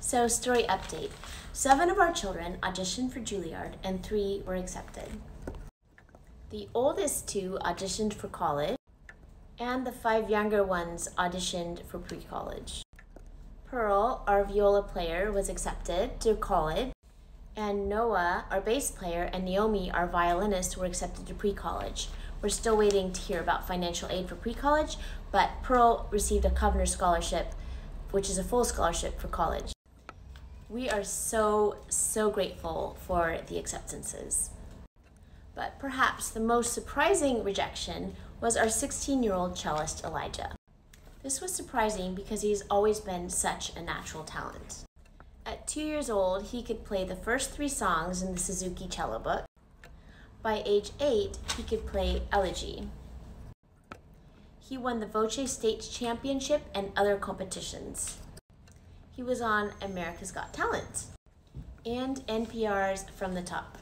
So, story update. 7 of our children auditioned for Juilliard and 3 were accepted. The oldest 2 auditioned for college, and the 5 younger ones auditioned for pre-college. Pearl, our viola player, was accepted to college, and Noah, our bass player, and Naomi, our violinist, were accepted to pre-college. We're still waiting to hear about financial aid for pre-college, but Pearl received a Covenor scholarship, which is a full scholarship for college. We are so grateful for the acceptances. But perhaps the most surprising rejection was our 16-year-old cellist, Elijah. This was surprising because he's always been such a natural talent. At 2 years old, he could play the first 3 songs in the Suzuki cello book. By age 8, he could play Elegy. He won the Voce State Championship and other competitions. He was on America's Got Talent and NPR's From the Top.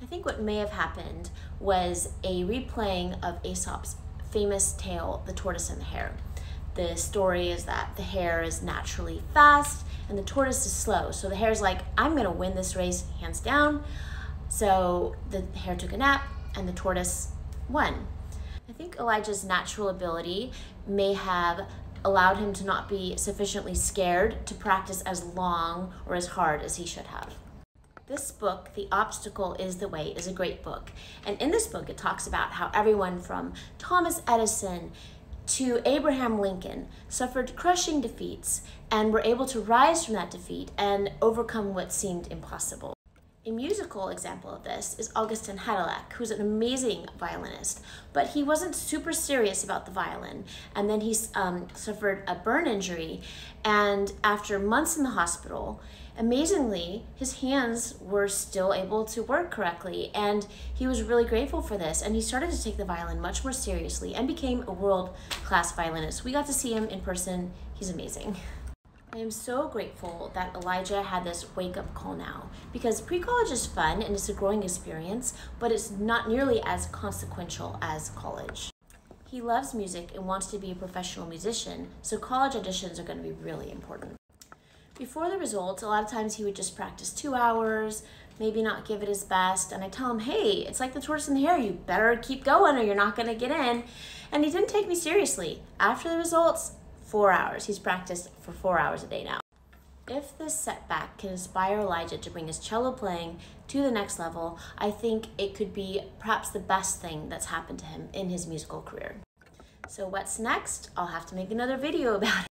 I think what may have happened was a replaying of Aesop's famous tale, The Tortoise and the Hare. The story is that the hare is naturally fast and the tortoise is slow. So the hare's like, I'm gonna win this race hands down. So the hare took a nap and the tortoise won. I think Elijah's natural ability may have allowed him to not be sufficiently scared to practice as long or as hard as he should have. This book, The Obstacle is the Way, is a great book. And in this book, it talks about how everyone from Thomas Edison to Abraham Lincoln suffered crushing defeats and were able to rise from that defeat and overcome what seemed impossible. A musical example of this is Augustin Hadalak, who's an amazing violinist, but he wasn't super serious about the violin. And then he suffered a burn injury, and after months in the hospital, amazingly, his hands were still able to work correctly, and he was really grateful for this, and he started to take the violin much more seriously and became a world-class violinist. We got to see him in person. He's amazing. I am so grateful that Elijah had this wake-up call now, because pre-college is fun and it's a growing experience, but it's not nearly as consequential as college. He loves music and wants to be a professional musician, so college auditions are going to be really important. Before the results, a lot of times he would just practice 2 hours, maybe not give it his best, and I tell him, hey, it's like the tortoise and the hare, you better keep going or you're not going to get in. And he didn't take me seriously. After the results, 4 hours. He's practiced for 4 hours a day now. If this setback can inspire Elijah to bring his cello playing to the next level, I think it could be perhaps the best thing that's happened to him in his musical career. So what's next? I'll have to make another video about it.